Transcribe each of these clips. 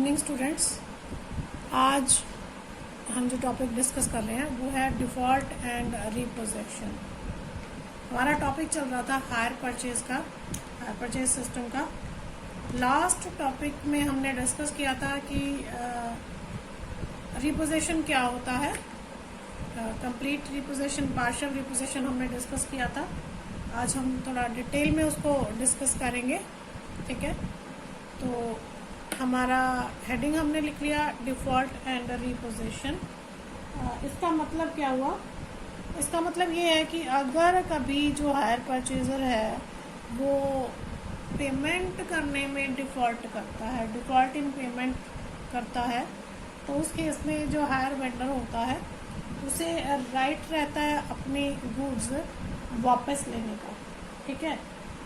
Evening students. आज हम जो टॉपिक डिस्कस कर रहे हैं वो है डिफ़ॉल्ट एंड रीपोजेशन। हमारा टॉपिक चल रहा था हायर परचेज का, हायर परचेज सिस्टम का। लास्ट टॉपिक में हमने डिस्कस किया था कि रीपोजेशन क्या होता है, कंप्लीट रीपोजेशन, पार्शियल रीपोजेशन हमने डिस्कस किया था। आज हम थोड़ा डिटेल में उसको डिस्कस करेंगे, ठीक है। तो हमारा हेडिंग हमने लिख लिया डिफ़ॉल्ट एंड रीपोजेशन। इसका मतलब क्या हुआ? इसका मतलब ये है कि अगर कभी जो हायर परचेजर है वो पेमेंट करने में डिफ़ॉल्ट करता है, डिफ़ॉल्ट इन पेमेंट करता है, तो उस केस में जो हायर वेंडर होता है उसे राइट रहता है अपने गुड्स वापस लेने का, ठीक है।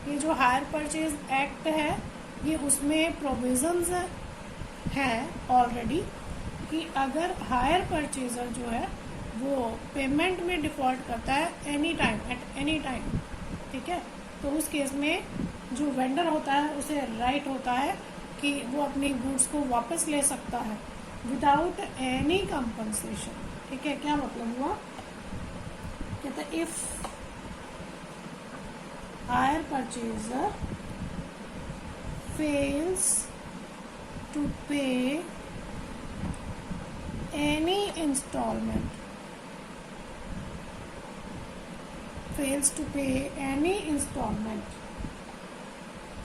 ये जो हायर परचेज एक्ट है ये उसमें प्रोविजंस है ऑलरेडी कि अगर हायर परचेजर जो है वो पेमेंट में डिफ़ॉल्ट करता है any time, at any time, ठीक है, तो उस केस में जो वेंडर होता है उसे राइट होता है कि वो अपनी गुड्स को वापस ले सकता है विदाउट एनी कंपनसेशन, ठीक है। क्या मतलब हुआ? कहता है if hire purchaser fails to pay any installment, fails to pay any installment,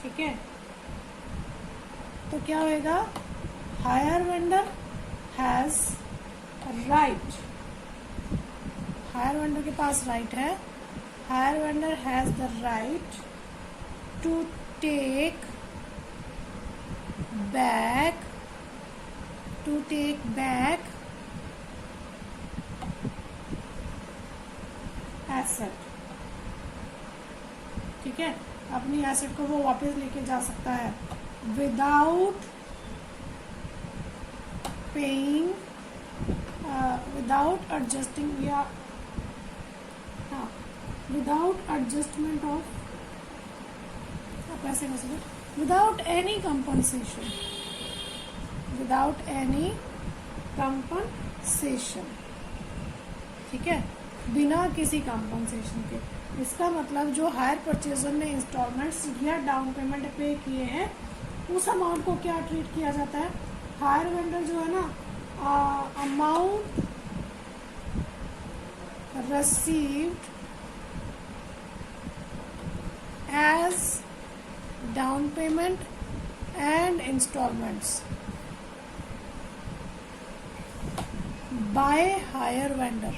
ठीक है, तो क्या होएगा? Hire vendor has right, hire vendor के पास राइट है, hire vendor has the right to take back asset, ठीक है, अपनी एसेट को वो वापस लेके जा सकता है विदाउट पेइंग, विदाउट एडजस्टिंग या विदाउट एडजस्टमेंट ऑफ पैसे का, without any compensation, without any compensation, ठीक है, बिना किसी कंपनसेशन के। इसका मतलब जो हायर परचेजर ने इंस्टॉलमेंट्स या डाउन पेमेंट पे किए हैं उस अमाउंट को क्या ट्रीट किया जाता है? हायर वेंडर जो है ना, amount received as down payment and installments by higher vendor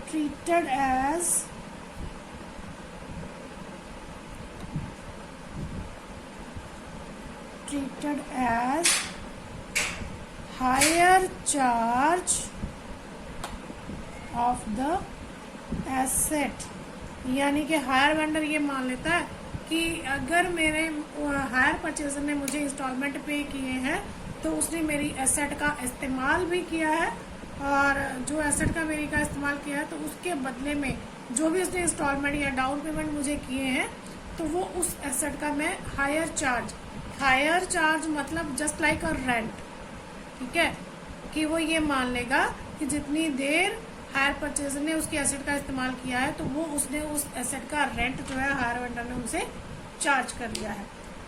treated as higher charge of the asset। यानी कि हायर वेंडर ये मान लेता है कि अगर मेरे हायर परचेजर ने मुझे इंस्टॉलमेंट पे किए हैं तो उसने मेरी एसेट का इस्तेमाल भी किया है, और जो एसेट का मेरी का इस्तेमाल किया है तो उसके बदले में जो भी उसने इंस्टॉलमेंट या डाउन पेमेंट मुझे किए हैं तो वो उस एसेट का मैं हायर चार्ज मतलब जस्ट लाइक अ रेंट, ठीक है, कि वो ये मान लेगा कि जितनी देर हायर परचेजर ने उसकी एसेट का इस्तेमाल किया है तो वो उसने उस एसेट का रेंट जो है हायर वेंडर ने उनसे चार्ज कर लिया है।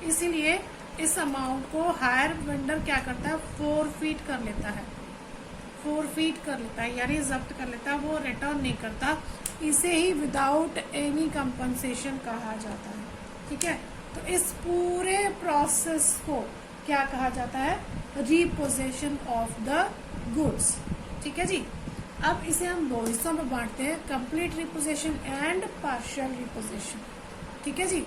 इसीलिए इस अमाउंट को हायर वेंडर क्या करता है? फोरफीट कर लेता है, यानी जब्त कर लेता है, वो रिटर्न नहीं करता। इसे ही विदाउट एनी कंपनसेशन कहा जाता है, ठीक है। तो इस पूरे प्रोसेस को क्या कहा जाता है? रीपोजेशन ऑफ द गुड्स, ठीक है जी। अब इसे हम दो हिस्सों में बांटते हैं, complete repossession and partial repossession, ठीक है जी।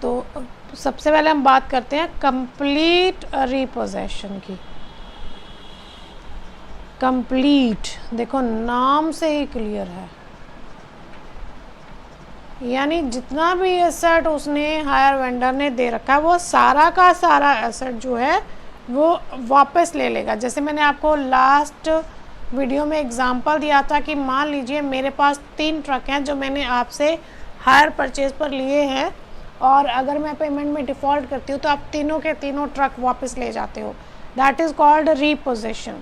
तो सबसे पहले हम बात करते हैं कंप्लीट रिपोजेशन की। कंप्लीट देखो नाम से ही क्लियर है, यानी जितना भी एसेट उसने हायर वेंडर ने दे रखा है वो सारा का सारा एसेट जो है वो वापस ले लेगा। जैसे मैंने आपको लास्ट वीडियो में एग्जांपल दिया था कि मान लीजिए मेरे पास 3 ट्रक हैं जो मैंने आपसे हायर परचेज पर लिए हैं और अगर मैं पेमेंट में डिफ़ॉल्ट करती हूँ तो आप तीनों के तीनों ट्रक वापस ले जाते हो, दैट इज़ कॉल्ड रीपोजेशन।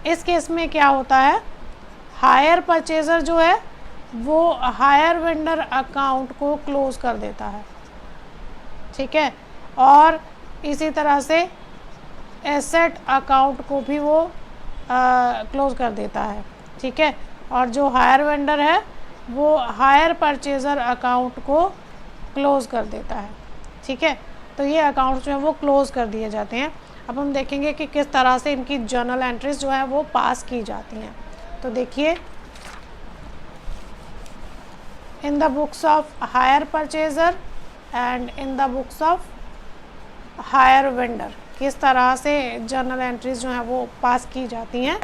इस केस में क्या होता है, हायर परचेज़र जो है वो हायर वेंडर अकाउंट को क्लोज़ कर देता है, ठीक है, और इसी तरह से एसेट अकाउंट को भी वो क्लोज़ कर देता है, ठीक है, और जो हायर वेंडर है वो हायर परचेज़र अकाउंट को क्लोज़ कर देता है, ठीक है। तो ये अकाउंट्स जो है वो क्लोज़ कर दिए जाते हैं। अब हम देखेंगे कि किस तरह से इनकी जर्नल एंट्रीज जो है वो पास की जाती हैं। तो देखिए, in the books of hire purchaser and in the books of hire vendor किस तरह से जर्नल एंट्रीज जो हैं वो पास की जाती हैं।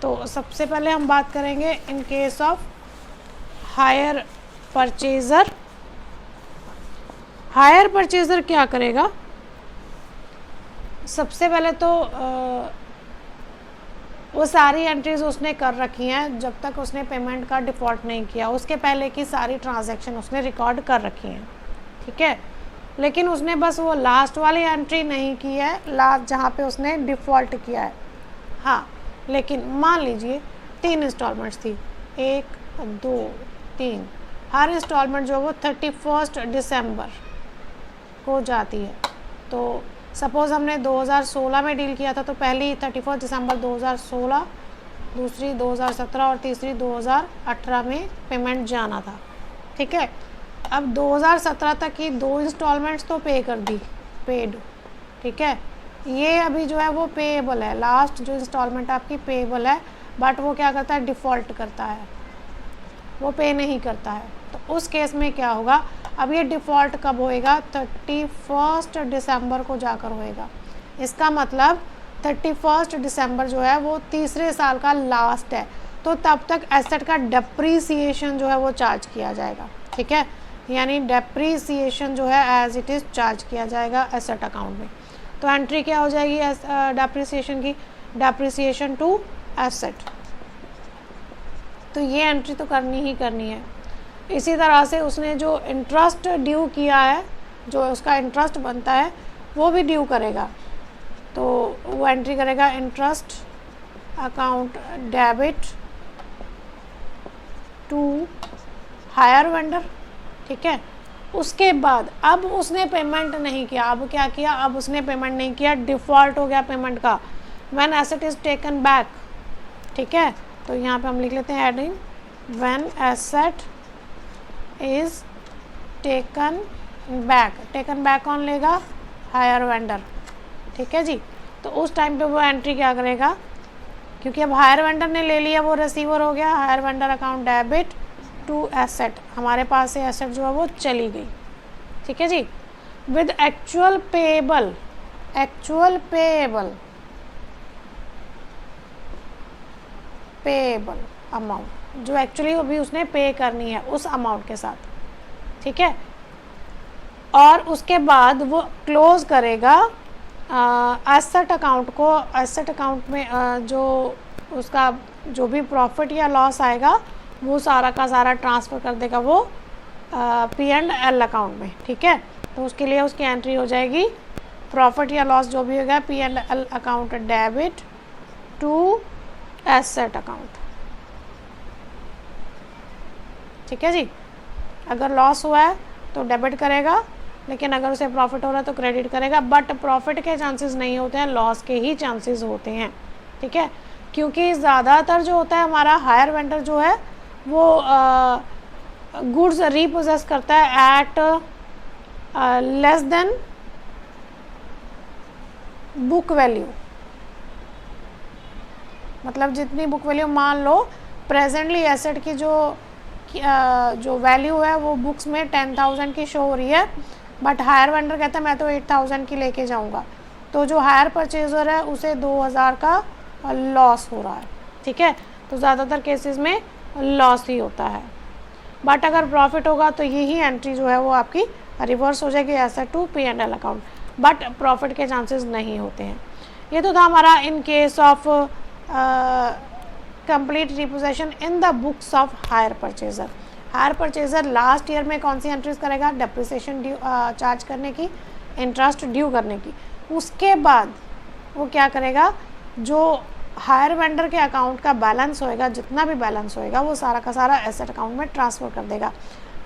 तो सबसे पहले हम बात करेंगे in case of hire purchaser. Hire purchaser क्या करेगा, सबसे पहले तो वो सारी एंट्रीज उसने कर रखी हैं जब तक उसने पेमेंट का डिफ़ॉल्ट नहीं किया, उसके पहले की सारी ट्रांजैक्शन उसने रिकॉर्ड कर रखी हैं, ठीक है, लेकिन उसने बस वो लास्ट वाली एंट्री नहीं की है, लास्ट जहाँ पे उसने डिफ़ॉल्ट किया है। हाँ, लेकिन मान लीजिए 3 इंस्टॉलमेंट्स थी, 1 2 3, हर इंस्टॉलमेंट जो वो 31 दिसंबर को जाती है। तो सपोज़ हमने 2016 में डील किया था, तो पहली 31 दिसंबर 2016, दूसरी 2017 और तीसरी 2018 में पेमेंट जाना था, ठीक है। अब 2017 तक की 2 इंस्टॉलमेंट्स तो पे कर दी, पेड, ठीक है, ये अभी जो है वो पेएबल है, लास्ट जो इंस्टॉलमेंट आपकी पेएबल है, बट वो क्या करता है, डिफ़ॉल्ट करता है, वो पे नहीं करता है। तो उस केस में क्या होगा, अब ये डिफ़ॉल्ट कब होएगा, 31 दिसंबर को जाकर होएगा। इसका मतलब 31 दिसंबर जो है वो तीसरे साल का लास्ट है, तो तब तक एसेट का डेप्रीसिएशन जो है वो चार्ज किया जाएगा, ठीक है, यानी डेप्रीसिएशन जो है एज इट इज़ चार्ज किया जाएगा एसेट अकाउंट में। तो एंट्री क्या हो जाएगी डेप्रीसिएशन की, डेप्रीसिएशन टू एसेट। तो ये एंट्री तो करनी ही करनी है। इसी तरह से उसने जो इंटरेस्ट ड्यू किया है, जो उसका इंटरेस्ट बनता है वो भी ड्यू करेगा, तो वो एंट्री करेगा interest account debit to hire vendor, ठीक है। उसके बाद अब उसने पेमेंट नहीं किया, अब क्या किया, अब उसने पेमेंट नहीं किया, डिफ़ॉल्ट हो गया पेमेंट का, when asset is taken back, ठीक है। तो यहाँ पे हम लिख लेते हैं adding, when asset is taken back, taken back कौन लेगा, हायर वेंडर, ठीक है जी। तो उस टाइम पे वो एंट्री क्या करेगा, क्योंकि अब हायर वेंडर ने ले लिया, वो रिसीवर हो गया, hire vendor account debit to asset, हमारे पास से एसेट जो है वो चली गई, ठीक है जी, with actual payable, actual payable, payable amount जो एक्चुअली अभी उसने पे करनी है उस अमाउंट के साथ, ठीक है। और उसके बाद वो क्लोज करेगा एसेट अकाउंट को, एसेट अकाउंट में जो उसका जो भी प्रॉफिट या लॉस आएगा वो सारा का सारा ट्रांसफ़र कर देगा वो P&L अकाउंट में, ठीक है। तो उसके लिए उसकी एंट्री हो जाएगी, प्रॉफिट या लॉस जो भी होगा P&L account debit to asset account, ठीक है जी। अगर लॉस हुआ है तो डेबिट करेगा, लेकिन अगर उसे प्रॉफिट हो रहा है तो क्रेडिट करेगा, बट प्रॉफिट के चांसेस नहीं होते हैं, लॉस के ही चांसेस होते हैं, ठीक है। क्योंकि ज़्यादातर जो होता है हमारा हायर वेंडर जो है वो गुड्स रीपोजेस करता है at less than book value, मतलब जितनी बुक वैल्यू, मान लो प्रेजेंटली एसेट की जो वैल्यू है वो बुक्स में 10,000 की शो हो रही है, बट हायर वेंडर कहता है मैं तो 8,000 की लेके जाऊंगा, तो जो हायर परचेजर है उसे 2,000 का लॉस हो रहा है, ठीक है। तो ज़्यादातर केसेस में लॉस ही होता है, बट अगर प्रॉफिट होगा तो यही एंट्री जो है वो आपकी रिवर्स हो जाएगी asset to P&L account, but profit के चांसेस नहीं होते हैं। ये तो था हमारा in case of complete repossession in the books of hire purchaser. Hire purchaser last year में कौन सी एंट्रीज करेगा, डेप्रिसिएशन ड्यू चार्ज करने की, इंटरेस्ट ड्यू करने की। उसके बाद वो क्या करेगा, जो हायर वेंडर के अकाउंट का बैलेंस होएगा, जितना भी बैलेंस होएगा वो सारा का सारा एसेट अकाउंट में ट्रांसफ़र कर देगा,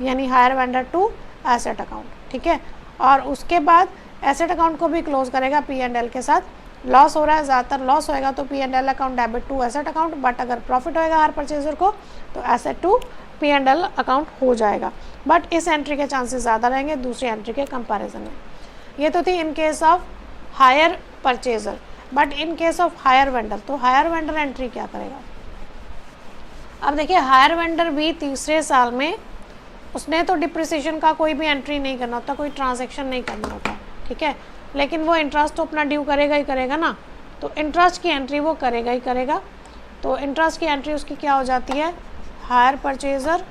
यानी hire vendor to asset account, ठीक है। और उसके बाद एसेट अकाउंट को भी क्लोज करेगा P&L के साथ। लॉस हो रहा है, ज़्यादातर लॉस होएगा तो P&L account debit to asset account, but अगर प्रॉफिट होएगा हायर परचेजर को तो एसेट टू P&L अकाउंट हो जाएगा। बट इस एंट्री के चांसेस ज़्यादा रहेंगे दूसरी एंट्री के कंपैरिजन में। ये तो थी in case of hire purchaser. But in case of hire vendor, तो हायर वेंडर एंट्री क्या करेगा। अब देखिए हायर वेंडर भी तीसरे साल में उसने तो डिप्रिसिएशन का कोई भी एंट्री नहीं करना होता, कोई ट्रांजैक्शन नहीं करना होता, ठीक है, लेकिन वो इंटरेस्ट तो अपना ड्यू करेगा ही करेगा ना, तो इंटरेस्ट की एंट्री वो करेगा ही करेगा। तो इंटरेस्ट की एंट्री उसकी क्या हो जाती है, हायर परचेजर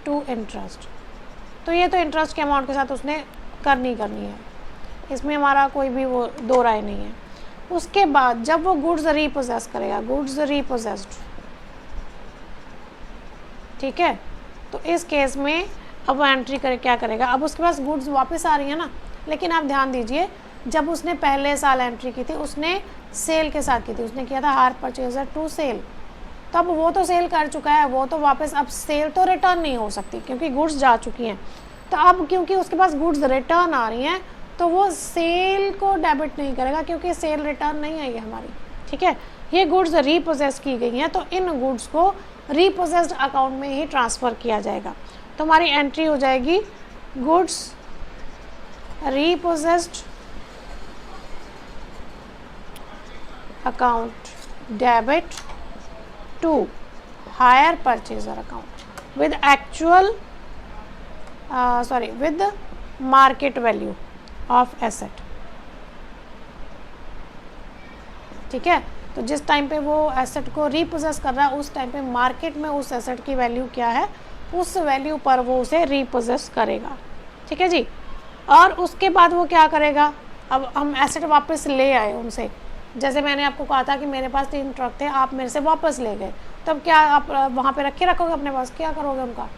टू इंटरेस्ट। तो ये तो इंटरेस्ट के अमाउंट के साथ उसने करनी है, इसमें हमारा कोई भी वो दो राय नहीं है। उसके बाद जब वो गुड्स रीपोजेस करेगा, गुड्स रीपोजेस्ड, ठीक है, तो इस केस में अब वो एंट्री करे क्या करेगा, अब उसके पास गुड्स वापस आ रही है ना, लेकिन आप ध्यान दीजिए जब उसने पहले साल एंट्री की थी उसने सेल के साथ की थी, उसने किया था हायर परचेजर टू सेल, तो अब वो तो सेल कर चुका है, वो तो वापस अब सेल तो रिटर्न नहीं हो सकती क्योंकि गुड्स जा चुकी हैं। तो अब क्योंकि उसके पास गुड्स रिटर्न आ रही हैं तो वो सेल को डेबिट नहीं करेगा क्योंकि सेल रिटर्न नहीं आई है हमारी, ठीक है। ये गुड्स रीपोजेस की गई हैं तो इन गुड्स को रीपोजेस्ड अकाउंट में ही ट्रांसफ़र किया जाएगा। तो हमारी एंट्री हो जाएगी goods repossessed account debit to hire purchaser account with actual with market value of asset, ठीक है। तो जिस टाइम पे वो एसेट को रीपोजेस कर रहा है उस टाइम पे मार्केट में उस एसेट की वैल्यू क्या है, उस वैल्यू पर वो उसे रीपोजेस करेगा, ठीक है जी। और उसके बाद वो क्या करेगा, अब हम एसेट वापस ले आए उनसे, जैसे मैंने आपको कहा था कि मेरे पास 3 ट्रक थे, आप मेरे से वापस ले गए, तब क्या आप वहाँ पे रखे रखोगे अपने पास, क्या करोगे उनका,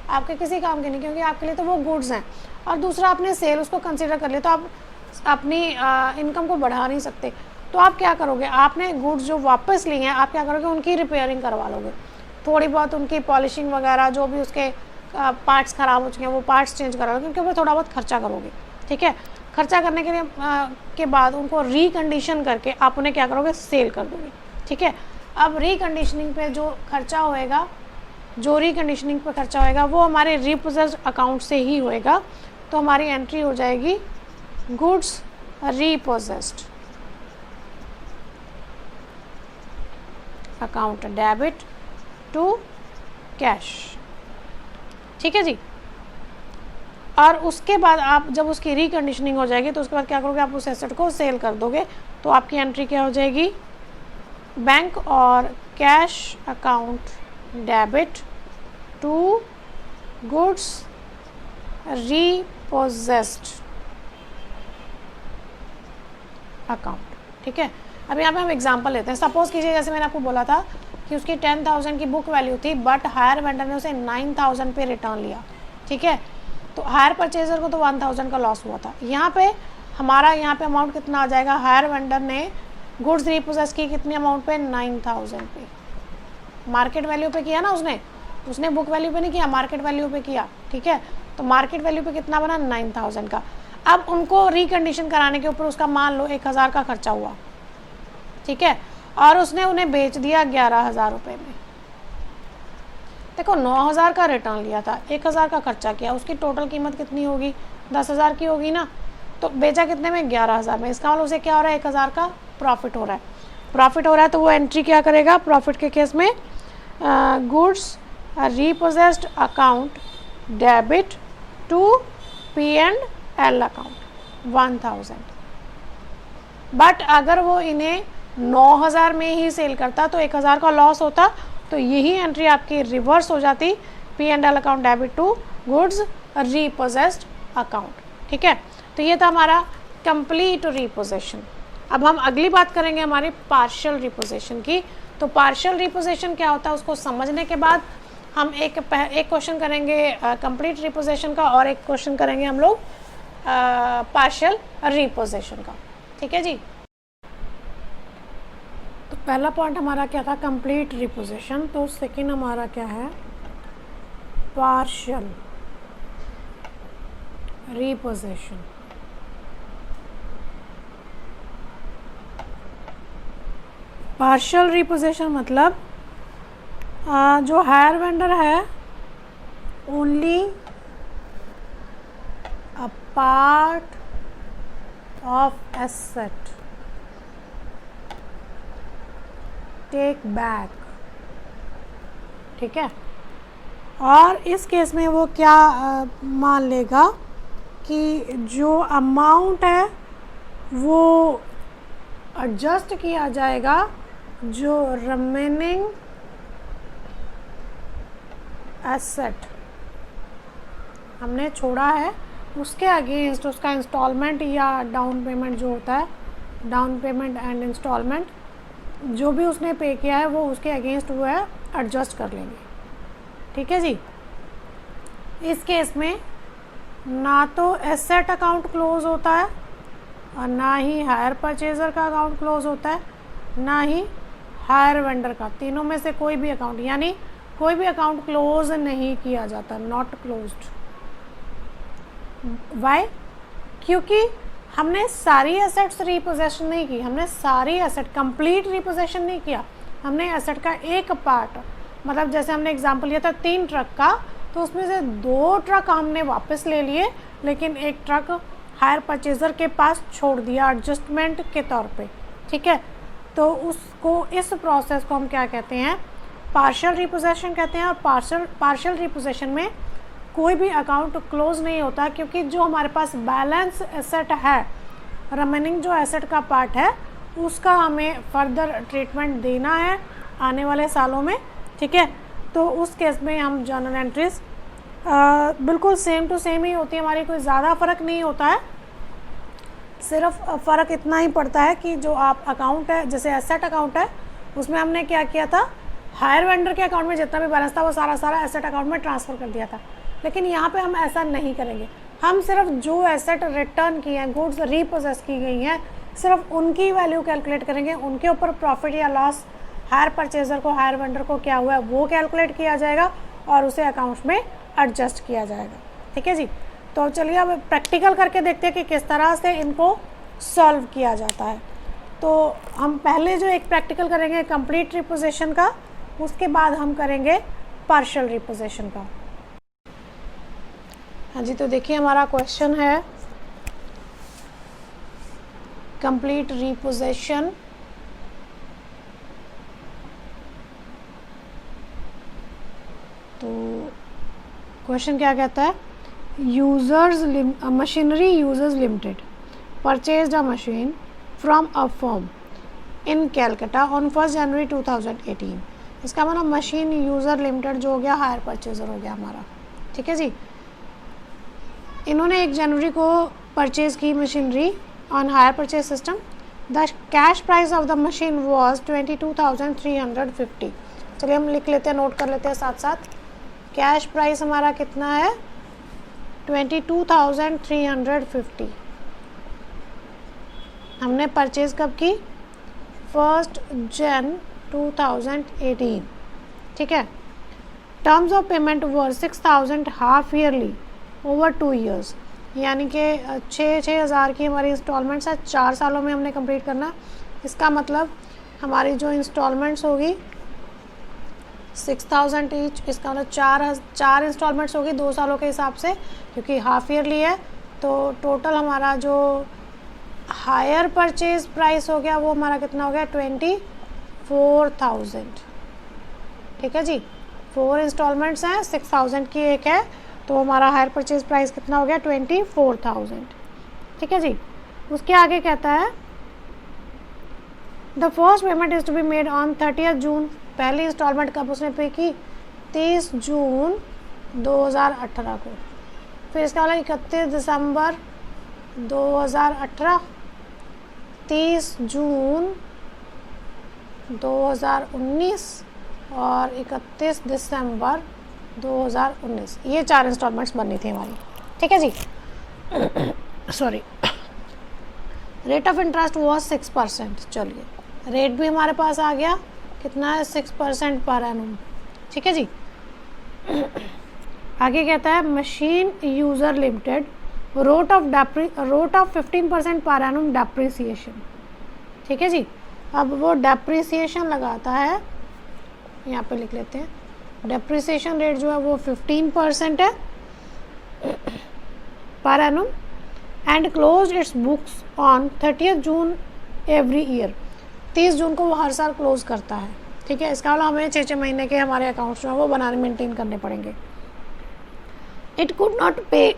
आपके किसी काम के नहीं, क्योंकि आपके लिए तो वो गुड्स हैं। और दूसरा आपने सेल उसको कंसिडर कर लिया तो आप अपनी इनकम को बढ़ा नहीं सकते, तो आप क्या करोगे, आपने गुड्स जो वापस लिए हैं आप क्या करोगे, उनकी रिपेयरिंग करवा लोगे, थोड़ी बहुत उनकी पॉलिशिंग वगैरह, जो भी उसके पार्ट्स ख़राब हो चुके हैं वो पार्ट्स चेंज करा लोगे, उनके ऊपर थोड़ा बहुत खर्चा करोगे, ठीक है। खर्चा करने के लिए के बाद उनको रिकंडीशन करके आप उन्हें क्या करोगे, सेल कर दोगे, ठीक है। अब रिकंडीशनिंग पे जो खर्चा होएगा, जो रिकंडीशनिंग पे खर्चा होएगा वो हमारे रीपोजेस्ड अकाउंट से ही होएगा। तो हमारी एंट्री हो जाएगी goods repossessed account debit to cash, ठीक है जी। और उसके बाद आप जब उसकी रिकंडीशनिंग हो जाएगी तो उसके बाद क्या करोगे, आप उस एसेट को सेल कर दोगे, तो आपकी एंट्री क्या हो जाएगी, बैंक और cash account debit to goods repossessed account, ठीक है। अब यहाँ पे हम एग्जांपल लेते हैं। सपोज कीजिए जैसे मैंने आपको बोला था कि उसकी 10,000 की बुक वैल्यू थी, बट हायर वेंडर ने उसे 9,000 पे रिटर्न लिया, ठीक है। तो हायर परचेजर को तो 1,000 का लॉस हुआ था। यहाँ पे हमारा यहाँ पे अमाउंट कितना आ जाएगा, हायर वेंडर ने गुड्स रीपोजेस की कितनी अमाउंट पे, 9,000 पे। मार्केट वैल्यू पे किया ना उसने बुक वैल्यू पे नहीं किया, मार्केट वैल्यू पे किया, ठीक है। तो मार्केट वैल्यू पे कितना बना, 9,000 का। अब उनको रिकंडीशन कराने के ऊपर उसका मान लो 1,000 का खर्चा हुआ, ठीक है, और उसने उन्हें बेच दिया 11,000 रुपये में। देखो 9,000 का रिटर्न लिया था, 1,000 का खर्चा किया, उसकी टोटल कीमत कितनी होगी, 10,000 की होगी ना। तो बेचा कितने में, 11,000 में। इसका मतलब उसे क्या हो रहा है, 1,000 का प्रॉफिट हो रहा है। प्रॉफिट हो रहा है तो वो एंट्री क्या करेगा, प्रॉफिट के केस में goods repossessed account debit to P&L account 1,000। But अगर वो इन्हें 9,000 में ही सेल करता तो 1,000 का लॉस होता, तो यही एंट्री आपकी रिवर्स हो जाती, P&L account debit to goods repossessed account, ठीक है। तो ये था हमारा कंप्लीट रिपोजेशन। अब हम अगली बात करेंगे हमारी पार्शियल रिपोजेशन की। तो पार्शियल रिपोजेशन क्या होता है उसको समझने के बाद हम एक क्वेश्चन करेंगे कंप्लीट रिपोजिशन का और एक क्वेश्चन करेंगे हम लोग पार्शियल रिपोजिशन का। ठीक है जी। तो पहला पॉइंट हमारा क्या था, कंप्लीट रिपोजिशन। तो सेकंड हमारा क्या है, पार्शियल रिपोजिशन। पार्शियल रिपोजिशन मतलब जो हायर वेंडर है only a part of asset take back. ठीक है। और इस केस में वो क्या मान लेगा कि जो अमाउंट है वो एडजस्ट किया जाएगा, जो रिमेनिंग एसेट हमने छोड़ा है उसके अगेंस्ट उसका इंस्टॉलमेंट या डाउन पेमेंट जो होता है, डाउन पेमेंट एंड इंस्टॉलमेंट जो भी उसने पे किया है वो उसके अगेंस्ट वो है एडजस्ट कर लेंगे। ठीक है जी। इस केस में ना तो एसेट अकाउंट क्लोज होता है और ना ही हायर परचेज़र का अकाउंट क्लोज होता है, ना ही हायर वेंडर का। तीनों में से कोई भी अकाउंट, यानी कोई भी अकाउंट क्लोज नहीं किया जाता, नॉट क्लोज्ड। वाई? क्योंकि हमने सारी एसेट्स रिपोजेशन नहीं की, हमने सारी एसेट कंप्लीट रिपोजेशन नहीं किया, हमने एसेट का एक पार्ट, मतलब जैसे हमने एग्जांपल लिया था 3 ट्रक का, तो उसमें से 2 ट्रक हमने वापस ले लिए, लेकिन एक ट्रक हायर परचेज़र के पास छोड़ दिया एडजस्टमेंट के तौर पे। ठीक है। तो उसको, इस प्रोसेस को हम क्या कहते हैं, पार्शियल रिपोजेशन कहते हैं। और पार्शियल रिपोजेशन में कोई भी अकाउंट क्लोज नहीं होता, क्योंकि जो हमारे पास बैलेंस एसेट है, रिमेनिंग जो एसेट का पार्ट है, उसका हमें फर्दर ट्रीटमेंट देना है आने वाले सालों में। ठीक है। तो उस केस में हम जर्नल एंट्रीज बिल्कुल सेम टू सेम ही होती है हमारी, कोई ज़्यादा फ़र्क नहीं होता है। सिर्फ फ़र्क इतना ही पड़ता है कि जो आप अकाउंट है, जैसे एसेट अकाउंट है, उसमें हमने क्या किया था, हायर वेंडर के अकाउंट में जितना भी बैलेंस था वो सारा एसेट अकाउंट में ट्रांसफ़र कर दिया था। लेकिन यहाँ पे हम ऐसा नहीं करेंगे, हम सिर्फ जो एसेट रिटर्न की हैं, गुड्स रीपोजेस की गई हैं, सिर्फ उनकी वैल्यू कैलकुलेट करेंगे, उनके ऊपर प्रॉफिट या लॉस हायर परचेज़र को, हायर वेंडर को क्या हुआ है वो कैलकुलेट किया जाएगा और उसे अकाउंट्स में एडजस्ट किया जाएगा। ठीक है जी। तो चलिए अब प्रैक्टिकल करके देखते हैं कि किस तरह से इनको सॉल्व किया जाता है। तो हम पहले जो एक प्रैक्टिकल करेंगे कंप्लीट रिपोजिशन का, उसके बाद हम करेंगे पार्शियल रिपोजिशन का। हाँ जी। तो देखिए हमारा क्वेश्चन है कंप्लीट रिपोजिशन। तो क्वेश्चन क्या कहता है, machinery users limited purchased a machine from a firm in Calcutta on 1 जनवरी 2018। इसका मतलब मशीन यूज़र लिमिटेड जो हो गया हायर परचेज़र हो गया हमारा। ठीक है जी। इन्होंने 1 जनवरी को परचेज़ की machinery on hire purchase system. The cash price of the machine was 22,350। चलिए हम लिख लेते हैं, नोट कर लेते हैं साथ साथ। कैश प्राइस हमारा कितना है, 22,350। हमने परचेज़ कब की, 1 जनवरी 2018। ठीक है। Terms of payment were 6,000 half yearly over 2 years, यानी कि 6,000 की हमारी इंस्टॉलमेंट्स है, 4 सालों में हमने कंप्लीट करना। इसका मतलब हमारी जो इंस्टॉलमेंट्स होगी 6,000 ईच, इसका मतलब 4 इंस्टॉलमेंट्स होगी 2 सालों के हिसाब से, क्योंकि हाफ ईयरली है। तो टोटल हमारा जो हायर परचेज प्राइस हो गया वो हमारा कितना हो गया, 24,000। ठीक है जी। 4 इंस्टॉलमेंट्स हैं, 6,000 की एक है, तो हमारा हायर परचेज प्राइस कितना हो गया, 24,000। ठीक है जी। उसके आगे कहता है the first payment is to be made on 30 June. पहली इंस्टॉलमेंट कब उसने पे की, 30 जून 2018 को। फिर इसका वाला 31 दिसंबर 2018, 30 जून 2019 और 31 दिसंबर 2019, ये 4 इंस्टॉलमेंट्स बननी थी हमारी, ठीक है जी। सॉरी, रेट ऑफ इंटरेस्ट हुआ 6%। चलिए, रेट भी हमारे पास आ गया, कितना है 6% पर एनम, ठीक है जी। आगे कहता है machine user limited rate of 15% per annum depreciation, ठीक है जी। अब वो डेप्रिसिएशन लगाता है, यहाँ पे लिख लेते हैं, डेप्रिसिएशन रेट जो है वो 15% है per annum and close it's books on 30 June every year. 30 जून को वो हर साल क्लोज करता है, ठीक है। इसका मतलब हमें 6 महीने के हमारे अकाउंट्स जो है वो बनाने मेंटेन करने पड़ेंगे। इट कुड नॉट पे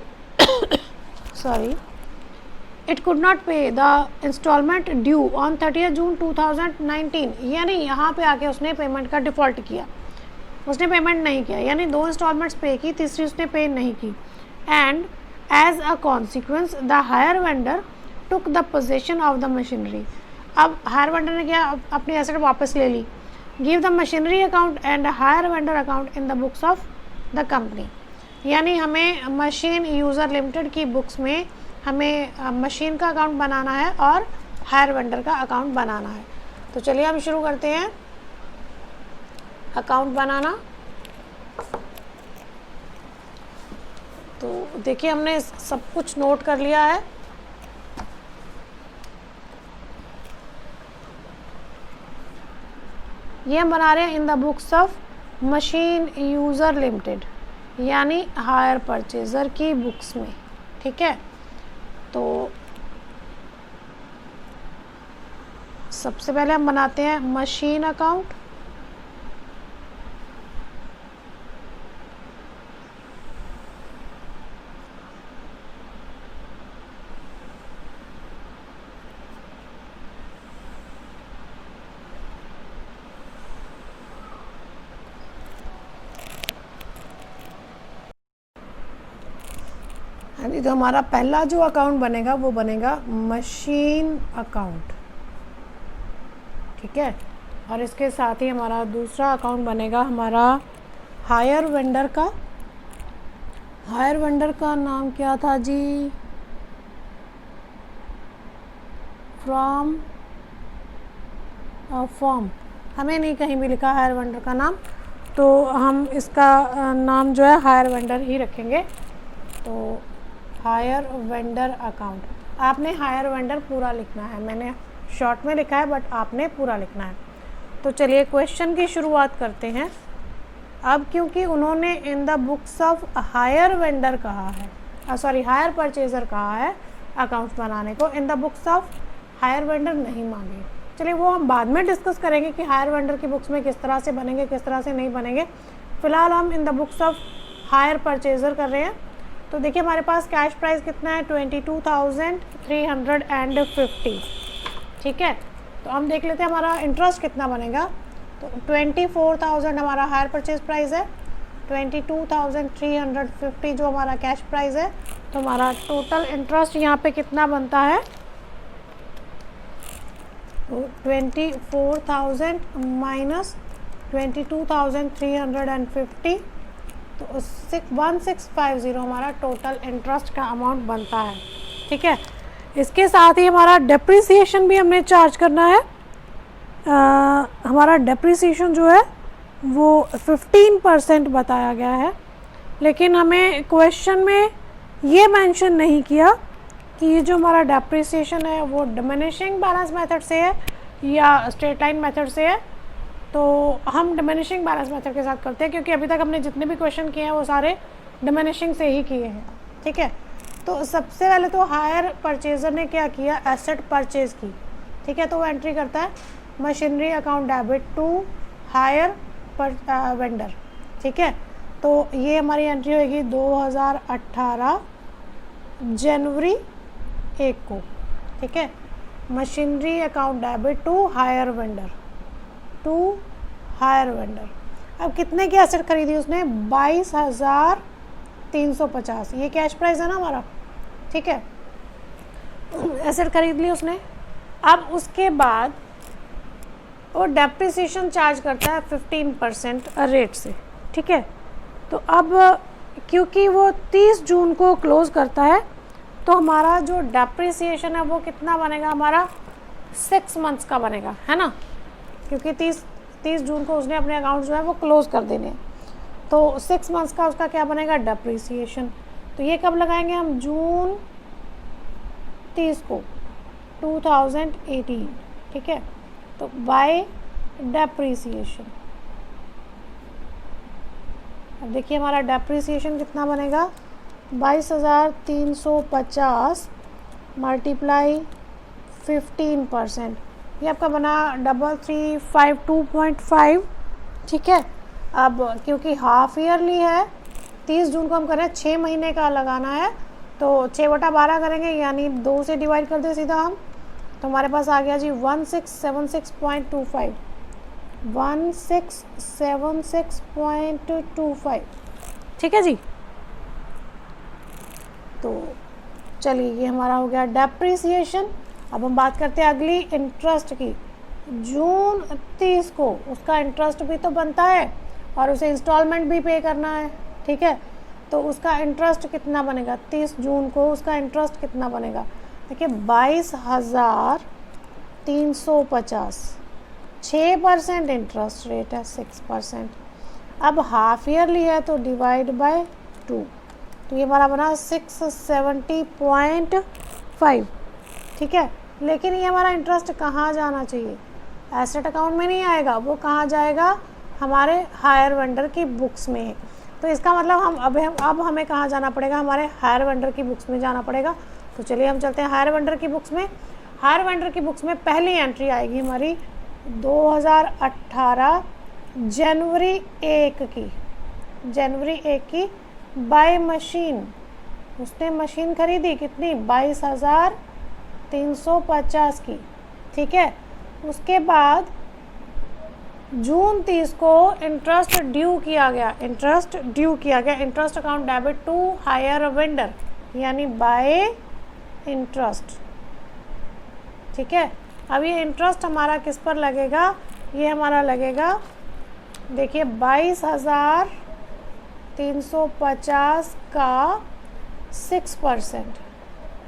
सॉरी इट कुड नॉट पे द इंस्टॉलमेंट ड्यू ऑन 30 जून 2019, यानी यहाँ पे आके उसने पेमेंट का डिफ़ॉल्ट किया, उसने पेमेंट नहीं किया, यानी 2 इंस्टॉलमेंट्स पे की, तीसरी उसने पे नहीं की। And as a consequence the hire vendor took the possession of the machinery. अब हायर वेंडर ने क्या, अपनी एसेट वापस ले ली। Give the machinery account and hire vendor account in the books of the company, यानी हमें मशीन यूज़र लिमिटेड की बुक्स में हमें मशीन का अकाउंट बनाना है और हायर वेंडर का अकाउंट बनाना है। तो चलिए हम शुरू करते हैं अकाउंट बनाना। तो देखिए हमने सब कुछ नोट कर लिया है। ये हम बना रहे हैं इन the books of machine user limited, यानी हायर परचेज़र की बुक्स में, ठीक है। तो सबसे पहले हम बनाते हैं मशीन अकाउंट। हाँ, तो हमारा पहला जो अकाउंट बनेगा वो बनेगा मशीन अकाउंट, ठीक है। और इसके साथ ही हमारा दूसरा अकाउंट बनेगा हमारा हायर वेंडर का। हायर वेंडर का नाम क्या था जी? फ्रॉम फॉर्म, हमें नहीं कहीं भी लिखा हायर वेंडर का नाम, तो हम इसका नाम जो है हायर वेंडर ही रखेंगे। तो हायर वेंडर अकाउंट, आपने हायर वेंडर पूरा लिखना है, मैंने शॉर्ट में लिखा है बट आपने पूरा लिखना है। तो चलिए क्वेश्चन की शुरुआत करते हैं। अब क्योंकि उन्होंने इन the books of hire vendor कहा है, सॉरी हायर परचेज़र कहा है अकाउंट्स बनाने को, इन the books of hire vendor नहीं मांगे। चलिए वो हम बाद में डिस्कस करेंगे कि हायर वेंडर की बुक्स में किस तरह से बनेंगे, किस तरह से नहीं बनेंगे। फ़िलहाल हम in the books of hire purchaser कर रहे हैं। तो देखिए हमारे पास कैश प्राइस कितना है 22,350, ठीक है। तो हम देख लेते हैं हमारा इंटरेस्ट कितना बनेगा। तो 24,000 हमारा हायर परचेज प्राइस है, 22,350 जो हमारा कैश प्राइस है। तो हमारा टोटल इंटरेस्ट यहाँ पे कितना बनता है, तो 24,000 माइनस 22,350, तो 1650 हमारा टोटल इंटरेस्ट का अमाउंट बनता है, ठीक है। इसके साथ ही हमारा डेप्रिसिएशन भी हमने चार्ज करना है। हमारा डेप्रिसिएशन जो है वो 15% बताया गया है, लेकिन हमें क्वेश्चन में ये मेंशन नहीं किया कि ये जो हमारा डेप्रिसिएशन है वो डिमिनिशिंग बैलेंस मेथड से है या स्ट्रेट लाइन मेथड से है। तो हम डिमिनिशिंग बैलेंस मेथड के साथ करते हैं, क्योंकि अभी तक हमने जितने भी क्वेश्चन किए हैं वो सारे डिमिनिशिंग से ही किए हैं, ठीक है। तो सबसे पहले तो हायर परचेज़र ने क्या किया, एसेट परचेज़ की, ठीक है। तो वो एंट्री करता है machinery account debit to hire vendor, ठीक है। तो ये हमारी एंट्री होगी 2018 जनवरी 1 को, ठीक है। Machinery account debit to hire vendor, to hire vendor. अब कितने की एसेट खरीदी उसने, 22,350, ये कैश प्राइस है ना हमारा, ठीक है। एसेट खरीद ली उसने। अब उसके बाद वो डेप्रिसिएशन चार्ज करता है 15% रेट से, ठीक है। तो अब क्योंकि वो 30 जून को क्लोज़ करता है तो हमारा जो डेप्रिसिएशन है वो कितना बनेगा, हमारा 6 मंथ्स का बनेगा, है ना, क्योंकि 30 जून को उसने अपने अकाउंट जो है वो क्लोज़ कर देने हैं। तो 6 मंथ्स का उसका क्या बनेगा, डेप्रिसिएशन। तो ये कब लगाएंगे हम, जून 30 को 2018, ठीक है। तो बाय डेप्रिसिएशन, अब देखिए हमारा डेप्रिसिएशन कितना बनेगा, 22,350 मल्टीप्लाई 15%, ये आपका बना 3352.5, ठीक है। अब क्योंकि हाफ ईयरली है, 30 जून को हम करें 6 महीने का लगाना है, तो 6/12 करेंगे, यानी 2 से डिवाइड कर दे सीधा हम, तो हमारे पास आ गया जी 1676.25, 1676.25, ठीक है जी। तो चलिए ये हमारा हो गया डेप्रिसिएशन। अब हम बात करते हैं अगली इंटरेस्ट की। जून 30 को उसका इंटरेस्ट भी तो बनता है और उसे इंस्टॉलमेंट भी पे करना है, ठीक है। तो उसका इंटरेस्ट कितना बनेगा, 30 जून को उसका इंटरेस्ट कितना बनेगा, देखिए 22,350, 6% इंटरेस्ट रेट है, 6%। अब हाफ ईयरली है तो डिवाइड बाय 2, तो ये हमारा बना 670.5, ठीक है। लेकिन ये हमारा इंटरेस्ट कहाँ जाना चाहिए, एसेट अकाउंट में नहीं आएगा, वो कहाँ जाएगा, हमारे हायर वेंडर की बुक्स में। तो इसका मतलब हम अब हमें कहाँ जाना पड़ेगा, हमारे हायर वेंडर की बुक्स में जाना पड़ेगा। तो चलिए हम चलते हैं हायर वेंडर की बुक्स में। हायर वेंडर की बुक्स में पहली एंट्री आएगी हमारी 2018 जनवरी 1 की, जनवरी 1 की बाय मशीन, उसने मशीन खरीदी कितनी, 22,350 की, ठीक है। उसके बाद जून 30 को इंटरेस्ट ड्यू किया गया, interest account debit to hire vendor, यानी बाय इंटरेस्ट, ठीक है। अब ये इंटरेस्ट हमारा किस पर लगेगा, ये हमारा लगेगा, देखिए 22,350 का 6%,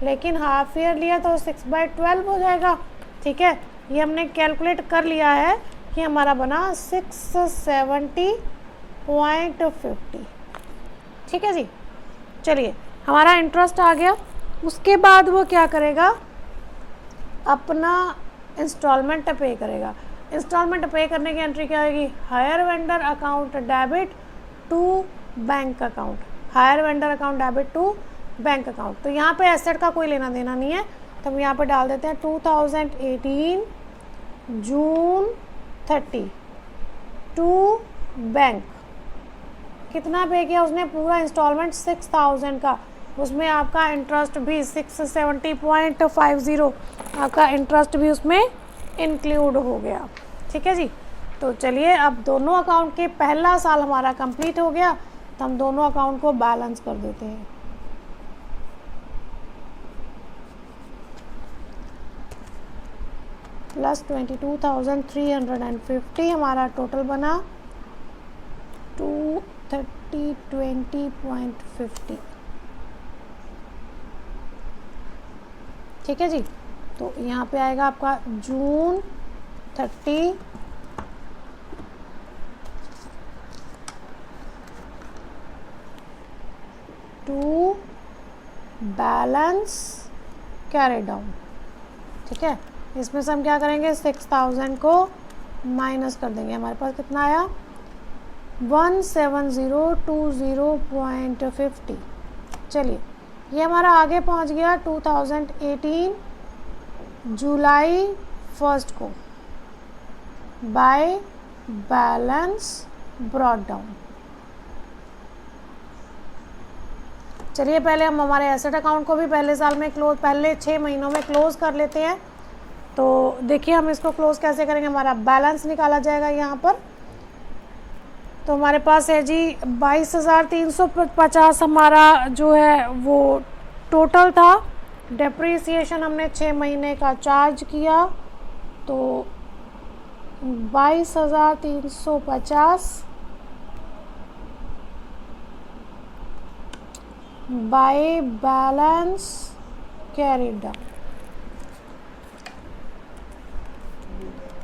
लेकिन हाफ ईयर लिया तो 6/12 हो जाएगा, ठीक है। ये हमने कैलकुलेट कर लिया है कि हमारा बना 670.50, ठीक है जी। चलिए हमारा इंटरेस्ट आ गया। उसके बाद वो क्या करेगा, अपना इंस्टॉलमेंट पे करेगा। इंस्टॉलमेंट पे करने की एंट्री क्या होगी, hire vendor account debit to bank account, hire vendor account debit to bank account. तो यहाँ पे एसेट का कोई लेना देना नहीं है, तो हम यहाँ पे डाल देते हैं 2018 जून 30 टू बैंक। कितना पे किया उसने, पूरा इंस्टॉलमेंट 6,000 का, उसमें आपका इंटरेस्ट भी 670.50, आपका इंटरेस्ट भी उसमें इंक्लूड हो गया, ठीक है जी। तो चलिए अब दोनों अकाउंट के पहला साल हमारा कंप्लीट हो गया, तो हम दोनों अकाउंट को बैलेंस कर देते हैं। प्लस 22,350 हमारा टोटल बना 230.20.50, ठीक है जी। तो यहाँ पे आएगा आपका जून 30 टू बैलेंस कैरी डाउन, ठीक है। इसमें से हम क्या करेंगे, 6,000 को माइनस कर देंगे, हमारे पास कितना आया 17,020.50। चलिए ये हमारा आगे पहुंच गया 2018 जुलाई 1 को बाय बैलेंस ब्रॉट डाउन। चलिए पहले हम हमारे एसेट अकाउंट को भी पहले साल में पहले 6 महीनों में क्लोज कर लेते हैं। तो देखिए हम इसको क्लोज कैसे करेंगे, हमारा बैलेंस निकाला जाएगा यहाँ पर। तो हमारे पास है जी 22,350 हमारा जो है वो टोटल था। डेप्रीसिएशन हमने 6 महीने का चार्ज किया, तो 22,350 by balance carried down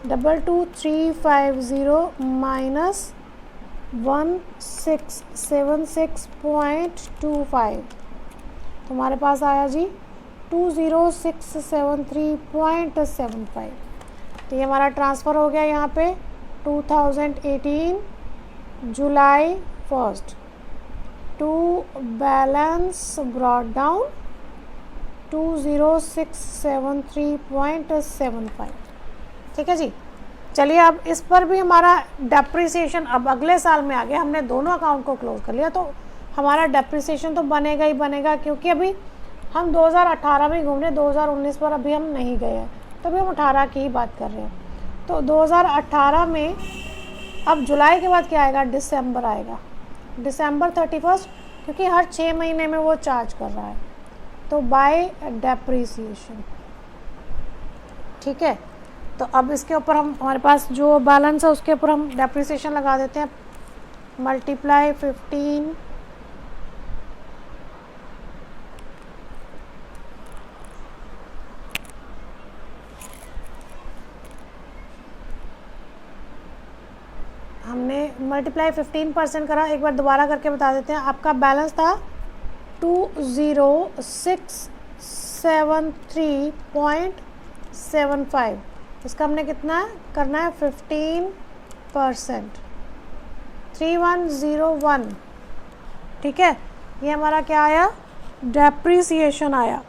22350 minus 1676.25 तुम्हारे पास आया जी 20673.75। तो ये हमारा ट्रांसफ़र हो गया यहाँ पे 2018 जुलाई 1 टू बैलेंस ब्रॉड डाउन 20673.75। ठीक है जी। चलिए अब इस पर भी हमारा डेप्रिसिएशन अब अगले साल में आ गया, हमने दोनों अकाउंट को क्लोज कर लिया तो हमारा डेप्रिसिएशन तो बनेगा ही बनेगा, क्योंकि अभी हम 2018 में घूम रहे हैं, 2019 पर अभी हम नहीं गए हैं, तो अभी हम 18 की ही बात कर रहे हैं। तो 2018 में अब जुलाई के बाद क्या आएगा, दिसंबर आएगा, दिसंबर 31, क्योंकि हर 6 महीने में वो चार्ज कर रहा है, तो बाय डेप्रिसिएशन। ठीक है, तो अब इसके ऊपर हम हमारे पास जो बैलेंस है उसके ऊपर हम डेप्रिसिएशन लगा देते हैं, मल्टीप्लाई 15 हमने मल्टीप्लाई 15% करा। एक बार दोबारा करके बता देते हैं, आपका बैलेंस था 20673.75, इसका हमने कितना करना है 15%, 3101। ठीक है, ये हमारा क्या आया, डेप्रिसिएशन आया।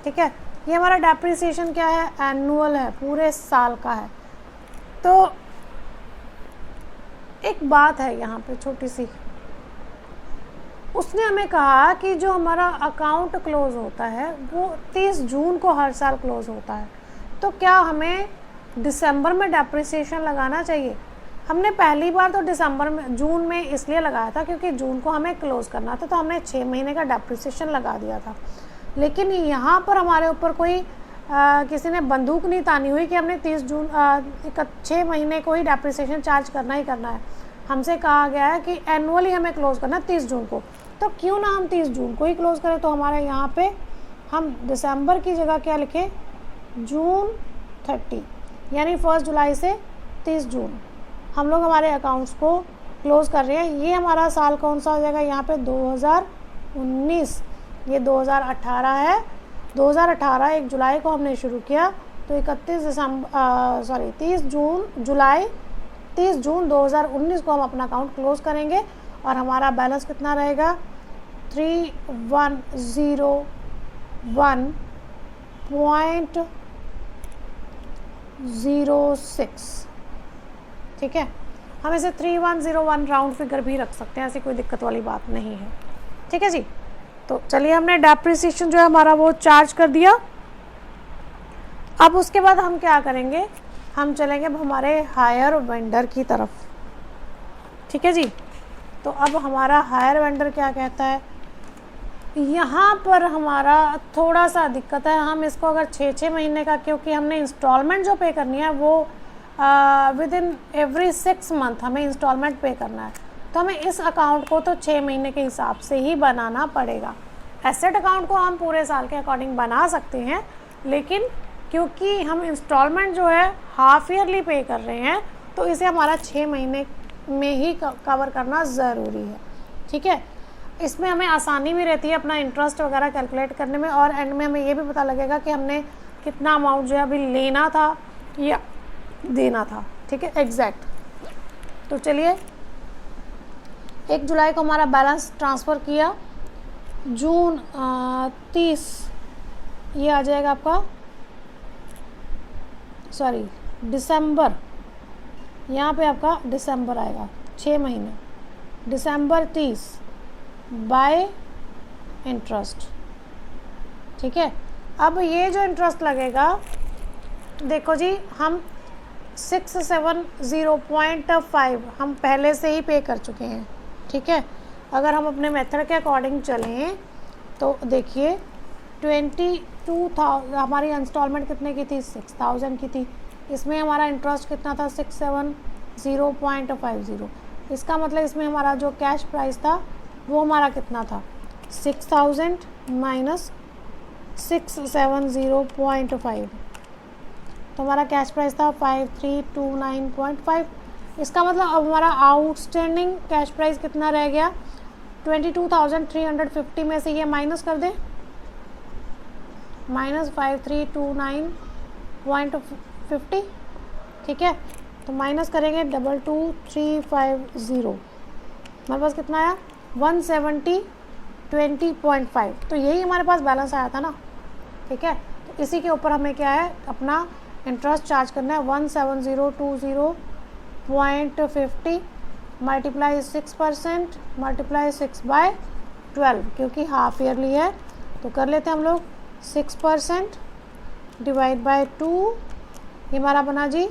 ठीक है, ये हमारा डेप्रिसिएशन क्या है, एनुअल है, पूरे साल का है। तो एक बात है यहाँ पे छोटी सी, उसने हमें कहा कि जो हमारा अकाउंट क्लोज होता है वो 30 जून को हर साल क्लोज होता है, तो क्या हमें दिसंबर में डेप्रिसिएशन लगाना चाहिए? हमने पहली बार तो दिसंबर में, जून में इसलिए लगाया था क्योंकि जून को हमें क्लोज करना था, तो हमने 6 महीने का डेप्रिसिएशन लगा दिया था। लेकिन यहाँ पर हमारे ऊपर कोई किसी ने बंदूक नहीं तानी हुई कि हमने 30 जून 6 महीने को ही डेप्रिसिएशन चार्ज करना ही करना है। हमसे कहा गया है कि एनुअली हमें क्लोज़ करना है 30 जून को, तो क्यों ना हम 30 जून को ही क्लोज़ करें। तो हमारे यहाँ पे हम दिसंबर की जगह क्या लिखें, जून 30, यानी 1 जुलाई से 30 जून हम लोग हमारे अकाउंट्स को क्लोज़ कर रहे हैं। ये हमारा साल कौन सा हो जाएगा, यहाँ पे 2019, ये 2018 है। 2018 1 जुलाई को हमने शुरू किया, तो 30 जून 2019 को हम अपना अकाउंट क्लोज़ करेंगे और हमारा बैलेंस कितना रहेगा, 3101.06। ठीक है, हम इसे 3101 राउंड फिगर भी रख सकते हैं, ऐसी कोई दिक्कत वाली बात नहीं है। ठीक है जी, तो चलिए हमने डेप्रिसिएशन जो है हमारा वो चार्ज कर दिया। अब उसके बाद हम क्या करेंगे, हम चलेंगे अब हमारे हायर वेंडर की तरफ। ठीक है जी, तो अब हमारा हायर वेंडर क्या कहता है, यहाँ पर हमारा थोड़ा सा दिक्कत है। हम इसको अगर 6 महीने का, क्योंकि हमने इंस्टॉलमेंट जो पे करनी है वो विद इन एवरी 6 मंथ हमें इंस्टॉलमेंट पे करना है, तो हमें इस अकाउंट को तो 6 महीने के हिसाब से ही बनाना पड़ेगा। एसेट अकाउंट को हम पूरे साल के अकॉर्डिंग बना सकते हैं, लेकिन क्योंकि हम इंस्टॉलमेंट जो है हाफ ईयरली पे कर रहे हैं, तो इसे हमारा 6 महीने में ही कवर करना ज़रूरी है। ठीक है, इसमें हमें आसानी भी रहती है अपना इंटरेस्ट वगैरह कैलकुलेट करने में, और एंड में हमें ये भी पता लगेगा कि हमने कितना अमाउंट जो है अभी लेना था या देना था। ठीक है, एग्जैक्ट। तो चलिए 1 जुलाई को हमारा बैलेंस ट्रांसफ़र किया, जून 30 ये आ जाएगा आपका, सॉरी दिसंबर, यहाँ पे आपका दिसंबर आएगा 6 महीने, दिसंबर 30 बाय इंटरेस्ट। ठीक है, अब ये जो इंटरेस्ट लगेगा, देखो जी हम 670.5 हम पहले से ही पे कर चुके हैं। ठीक है, अगर हम अपने मेथड के अकॉर्डिंग चलें तो देखिए 22,000 हमारी इंस्टॉलमेंट कितने की थी, 6,000 की थी। इसमें हमारा इंटरेस्ट कितना था, 0.50। इसका मतलब इसमें हमारा जो कैश प्राइस था वो हमारा कितना था, 6000 माइनस 670.5, तो हमारा कैश प्राइस था 5329.5। इसका मतलब अब हमारा आउटस्टैंडिंग कैश प्राइस कितना रह गया, 22,350 में से ये माइनस कर दें, माइनस 5329.50, ठीक है। तो माइनस करेंगे 22350, हमारे पास कितना आया 170.20.5। तो यही हमारे पास बैलेंस आया था ना, ठीक है। तो इसी के ऊपर हमें क्या है, अपना इंटरेस्ट चार्ज करना है 17020.50 मल्टीप्लाई 6% मल्टीप्लाई 6/12, क्योंकि हाफ ईयरली है तो कर लेते हैं हम लोग 6% डिवाइड बाय 2, ये हमारा बना जी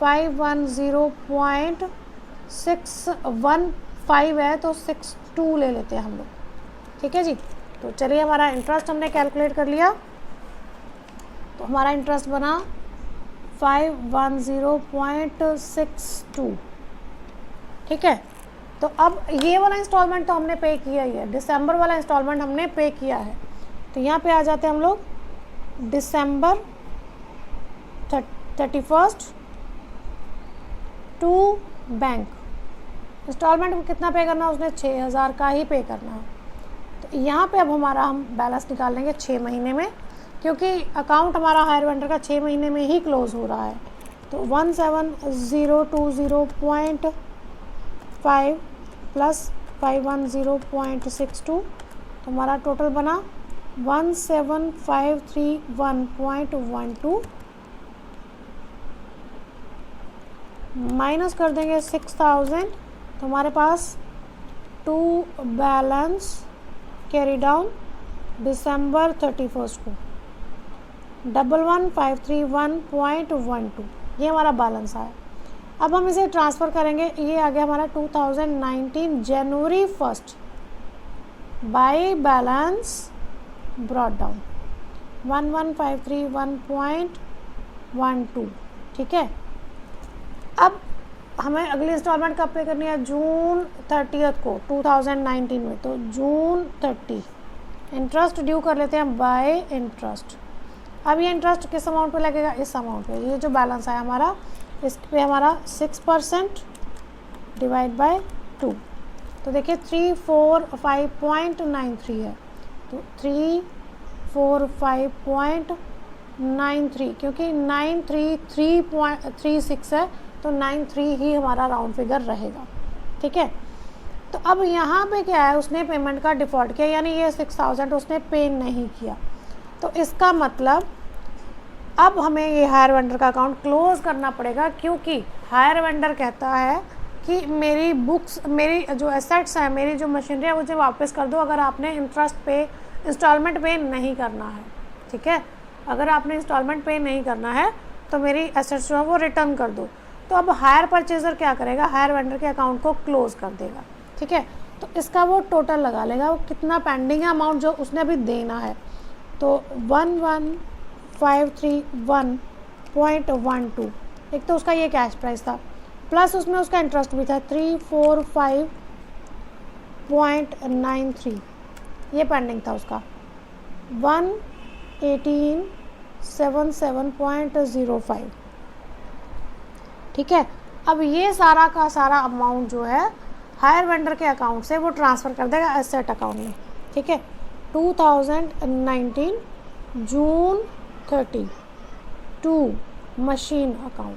510.615 है, तो 62 ले लेते हैं हम लोग, ठीक है जी। तो चलिए हमारा इंटरेस्ट हमने कैलकुलेट कर लिया, तो हमारा इंटरेस्ट बना 510.62, ठीक है। तो अब ये वाला इंस्टॉलमेंट तो हमने पे किया ही है, दिसंबर वाला इंस्टॉलमेंट हमने पे किया है, तो यहाँ पे आ जाते हैं हम लोग दिसंबर 31 टू बैंक। इंस्टॉलमेंट कितना पे करना है, उसने 6000 का ही पे करना है। तो यहाँ पे अब हमारा हम बैलेंस निकाल लेंगे 6 महीने में, क्योंकि अकाउंट हमारा हायर वेंडर का 6 महीने में ही क्लोज हो रहा है। तो 17020.5 प्लस 510.62, तो हमारा टोटल बना 17531.12, माइनस कर देंगे 6000, तो हमारे पास टू बैलेंस कैरी डाउन दिसंबर 31 को 11531.12, ये हमारा बैलेंस आया। अब हम इसे ट्रांसफ़र करेंगे, ये आ गया हमारा 2019 जनवरी 1 बाय बैलेंस ब्रॉट डाउन 11531.12, ठीक है। अब हमें अगली इंस्टॉलमेंट कब पे करनी है, जून 30 को 2019 में, तो जून 30 इंटरेस्ट ड्यू कर लेते हैं बाय इंटरेस्ट। अब ये इंटरेस्ट किस अमाउंट पे लगेगा, इस अमाउंट पे, ये जो बैलेंस है हमारा, इस पे हमारा 6% डिवाइड बाय 2, तो देखिए 345.93 है, तो 345.93, क्योंकि 933.36 है, तो 93 ही हमारा राउंड फिगर रहेगा, ठीक है। तो अब यहाँ पे क्या है, उसने पेमेंट का डिफ़ॉल्ट किया, यानी ये 6000 उसने पे नहीं किया। तो इसका मतलब अब हमें ये हायर वेंडर का अकाउंट क्लोज करना पड़ेगा, क्योंकि हायर वेंडर कहता है कि मेरी बुक्स, मेरी जो एसेट्स हैं, मेरी जो मशीनरी है, मुझे वापस कर दो अगर आपने इंस्टॉलमेंट पे नहीं करना है, ठीक है। अगर आपने इंस्टॉलमेंट पे नहीं करना है तो मेरी एसेट्स जो है वो रिटर्न कर दो। तो अब हायर परचेज़र क्या करेगा, हायर वेंडर के अकाउंट को क्लोज़ कर देगा, ठीक है। तो इसका वो टोटल लगा लेगा, वो कितना पेंडिंग है अमाउंट जो उसने अभी देना है, तो 11531.12, एक तो उसका ये कैश प्राइस था, प्लस उसमें उसका इंटरेस्ट भी था 345.93, ये पेंडिंग था उसका 11877.05, ठीक है। अब ये सारा का सारा अमाउंट जो है हायर वेंडर के अकाउंट से वो ट्रांसफ़र कर देगा एसेट अकाउंट में, ठीक है। 2019 जून 30 टू मशीन अकाउंट,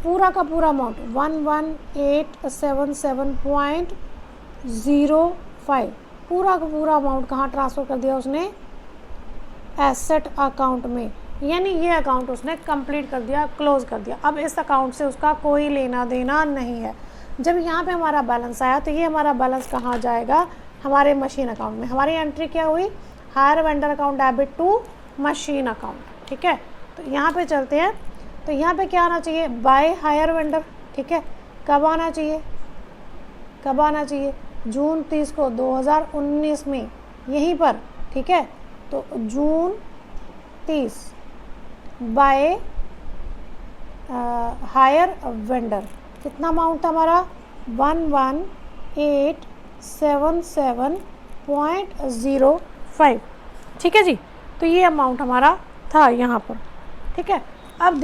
पूरा का पूरा अमाउंट 11877.05, पूरा का पूरा अमाउंट कहाँ ट्रांसफ़र कर दिया उसने, एसेट अकाउंट में, यानी ये अकाउंट उसने कंप्लीट कर दिया, क्लोज़ कर दिया। अब इस अकाउंट से उसका कोई लेना देना नहीं है। जब यहाँ पे हमारा बैलेंस आया तो ये हमारा बैलेंस कहाँ जाएगा, हमारे मशीन अकाउंट में। हमारी एंट्री क्या हुई, hire vendor account debit to machine account, ठीक है। तो यहाँ पे चलते हैं, तो यहाँ पे क्या आना चाहिए, बाय हायर वेंडर, ठीक है। कब आना चाहिए, कब आना चाहिए, जून 30 को 2019 में, यहीं पर, ठीक है। तो जून 30 बाय हायर वेंडर, कितना अमाउंट था हमारा 11877.05, ठीक है जी। तो ये अमाउंट हमारा था यहाँ पर, ठीक है। अब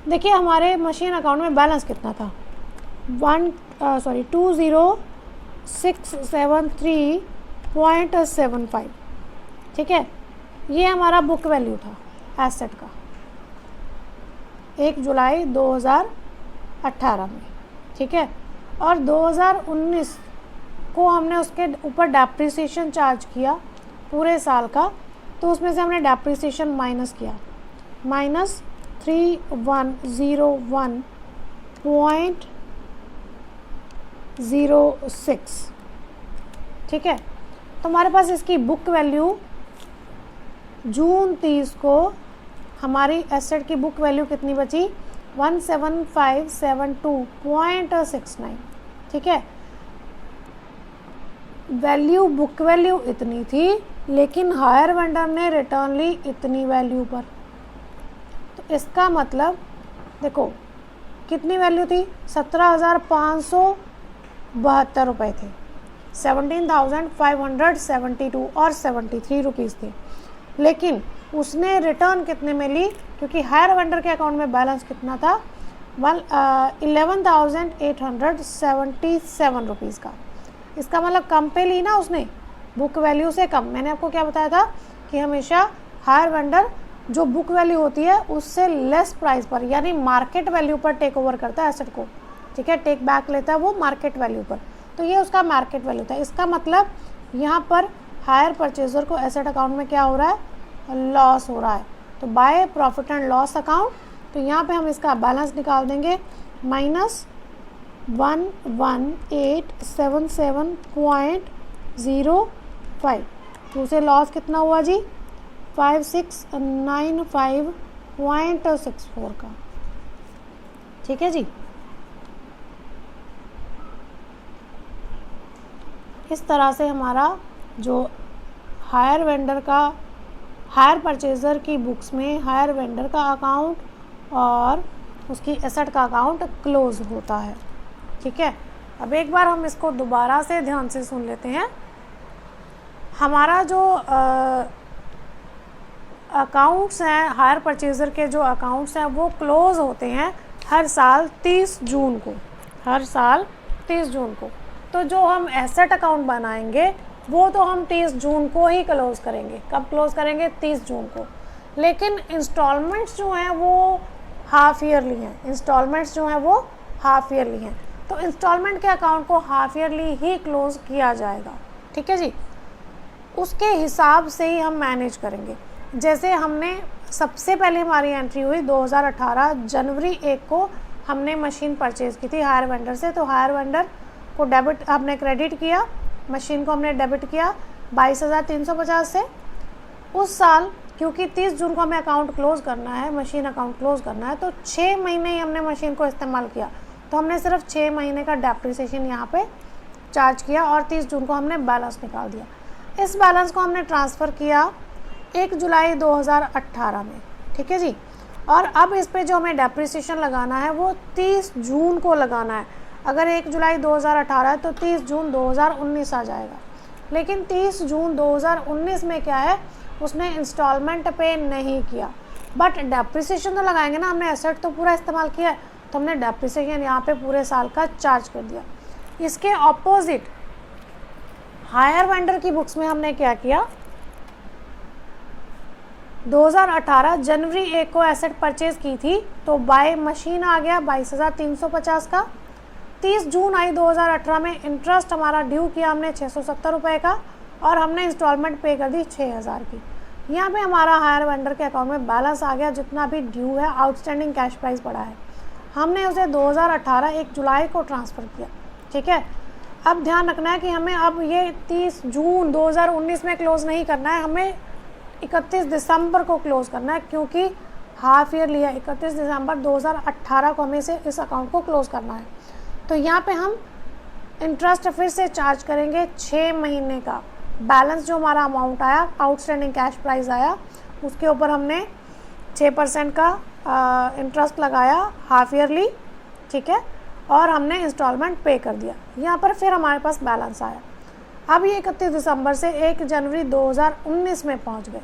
देखिए हमारे मशीन अकाउंट में बैलेंस कितना था 20673.75, ठीक है। ये हमारा बुक वैल्यू था एसेट का 1 जुलाई 2018 में, ठीक है। और 2019 को हमने उसके ऊपर डेप्रिसिएशन चार्ज किया पूरे साल का, तो उसमें से हमने डेप्रिसिएशन माइनस किया, -3101.06, ठीक है। तो हमारे पास इसकी बुक वैल्यू जून 30 को हमारी एसेट की बुक वैल्यू कितनी बची 17572.69, ठीक है। वैल्यू बुक वैल्यू इतनी थी, लेकिन हायर वेंडर ने रिटर्न ली इतनी वैल्यू पर। तो इसका मतलब देखो कितनी वैल्यू थी 17,572 रुपये थे, 17,572 और 73 रुपीज़ थे। लेकिन उसने रिटर्न कितने में ली, क्योंकि हायर वेंडर के अकाउंट में बैलेंस कितना था 11,877 रुपीज़ का। इसका मतलब कम पे ली ना उसने, बुक वैल्यू से कम। मैंने आपको क्या बताया था कि हमेशा हायर वेंडर जो बुक वैल्यू होती है उससे लेस प्राइस पर, यानी मार्केट वैल्यू पर टेक ओवर करता है एसेट को, ठीक है, टेक बैक लेता है वो मार्केट वैल्यू पर। तो ये उसका मार्केट वैल्यू था। इसका मतलब यहाँ पर हायर परचेजर को एसेट अकाउंट में क्या हो रहा है, लॉस हो रहा है। तो by profit and loss account, तो यहाँ पे हम इसका बैलेंस निकाल देंगे -11877.05, तो उसे लॉस कितना हुआ जी 5695.64 का, ठीक है जी। इस तरह से हमारा जो हायर वेंडर का, हायर परचेज़र की बुक्स में हायर वेंडर का अकाउंट और उसकी एसेट का अकाउंट क्लोज होता है, ठीक है। अब एक बार हम इसको दोबारा से ध्यान से सुन लेते हैं। हमारा जो अकाउंट्स हैं, हायर परचेज़र के जो अकाउंट्स हैं वो क्लोज होते हैं हर साल 30 जून को, हर साल 30 जून को। तो जो हम एसेट अकाउंट बनाएंगे वो तो हम 30 जून को ही क्लोज करेंगे। कब क्लोज करेंगे 30 जून को। लेकिन इंस्टॉलमेंट्स जो हैं वो हाफ ईयरली हैं, इंस्टॉलमेंट्स जो हैं वो हाफ ईयरली हैं। तो इंस्टॉलमेंट के अकाउंट को हाफ ईयरली ही क्लोज किया जाएगा, ठीक है जी। उसके हिसाब से ही हम मैनेज करेंगे। जैसे हमने सबसे पहले हमारी एंट्री हुई 2018 जनवरी 1 को हमने मशीन परचेज़ की थी हायर वेंडर से। तो हायर वेंडर को डेबिट हमने क्रेडिट किया, मशीन को हमने डेबिट किया 22,350 से। उस साल क्योंकि 30 जून को हमें अकाउंट क्लोज़ करना है, मशीन अकाउंट क्लोज़ करना है, तो 6 महीने ही हमने मशीन को इस्तेमाल किया। तो हमने सिर्फ 6 महीने का डेप्रिसिएशन यहाँ पे चार्ज किया और 30 जून को हमने बैलेंस निकाल दिया। इस बैलेंस को हमने ट्रांसफ़र किया 1 जुलाई 2018 में, ठीक है जी। और अब इस पे जो हमें डेप्रिसिएशन लगाना है वो 30 जून को लगाना है। अगर 1 जुलाई 2018 है तो 30 जून 2019 आ जाएगा। लेकिन 30 जून 2019 में क्या है, उसने इंस्टॉलमेंट पे नहीं किया, बट डेप्रिसिएशन तो लगाएंगे ना, हमने एसेट तो पूरा इस्तेमाल किया है, तो हमने डेप्रिसिएशन यहाँ पे पूरे साल का चार्ज कर दिया। इसके ऑपोजिट हायर वेंडर की बुक्स में हमने क्या किया, 2018 जनवरी 1 को एसेट परचेज की थी तो बाय मशीन आ गया 22,350 का। 30 जून आई 2018 में इंटरेस्ट हमारा ड्यू किया हमने 670 रुपये का और हमने इंस्टॉलमेंट पे कर दी 6,000 की। यहाँ पे हमारा हायर वेंडर के अकाउंट में बैलेंस आ गया, जितना भी ड्यू है, आउटस्टैंडिंग कैश प्राइस पड़ा है, हमने उसे 2018 1 जुलाई को ट्रांसफ़र किया, ठीक है। अब ध्यान रखना है कि हमें अब ये 30 जून 2019 में क्लोज़ नहीं करना है, हमें 31 दिसंबर को क्लोज़ करना है, क्योंकि हाफ ईयर लिया 31 दिसंबर 2018 को हमें इस अकाउंट को क्लोज़ करना है। तो यहाँ पे हम इंटरेस्ट फिर से चार्ज करेंगे 6 महीने का। बैलेंस जो हमारा अमाउंट आया, आउटस्टैंडिंग कैश प्राइस आया, उसके ऊपर हमने 6% का इंटरेस्ट लगाया हाफ ईयरली, ठीक है, और हमने इंस्टॉलमेंट पे कर दिया। यहाँ पर फिर हमारे पास बैलेंस आया। अब ये 31 दिसंबर से 1 जनवरी 2019 में पहुँच गए।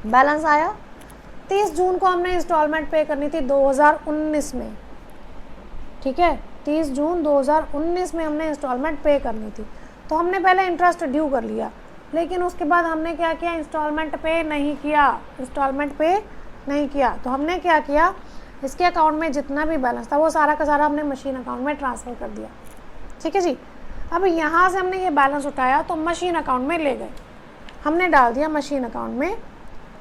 बैलेंस आया 30 जून को हमने इंस्टॉलमेंट पे करनी थी 2019 में, ठीक है, 30 जून 2019 में हमने इंस्टॉलमेंट पे करनी थी। तो हमने पहले इंटरेस्ट ड्यू कर लिया, लेकिन उसके बाद हमने क्या किया, इंस्टॉलमेंट पे नहीं किया। तो हमने क्या किया, इसके अकाउंट में जितना भी बैलेंस था वो सारा का सारा हमने मशीन अकाउंट में ट्रांसफ़र कर दिया, ठीक है जी। अब यहाँ से हमने ये बैलेंस उठाया तो मशीन अकाउंट में ले गए, हमने डाल दिया मशीन अकाउंट में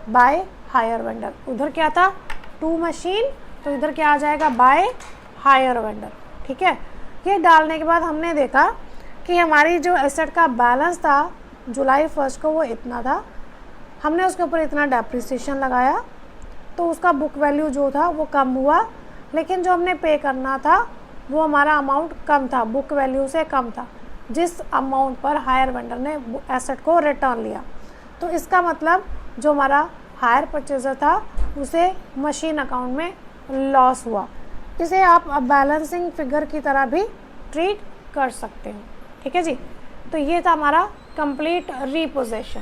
बाय हायर वेंडर। उधर क्या था, 2 मशीन, तो इधर क्या आ जाएगा, बाय हायर वेंडर, ठीक है। ये डालने के बाद हमने देखा कि हमारी जो एसेट का बैलेंस था जुलाई 1 को वो इतना था, हमने उसके ऊपर इतना डेप्रिसिएशन लगाया, तो उसका बुक वैल्यू जो था वो कम हुआ, लेकिन जो हमने पे करना था वो हमारा अमाउंट कम था, बुक वैल्यू से कम था, जिस अमाउंट पर हायर वेंडर ने एसेट को रिटर्न लिया। तो इसका मतलब जो हमारा हायर परचेजर था उसे मशीन अकाउंट में लॉस हुआ। इसे आप बैलेंसिंग फिगर की तरह भी ट्रीट कर सकते हो, ठीक है जी। तो ये था हमारा कंप्लीट रीपोजेशन।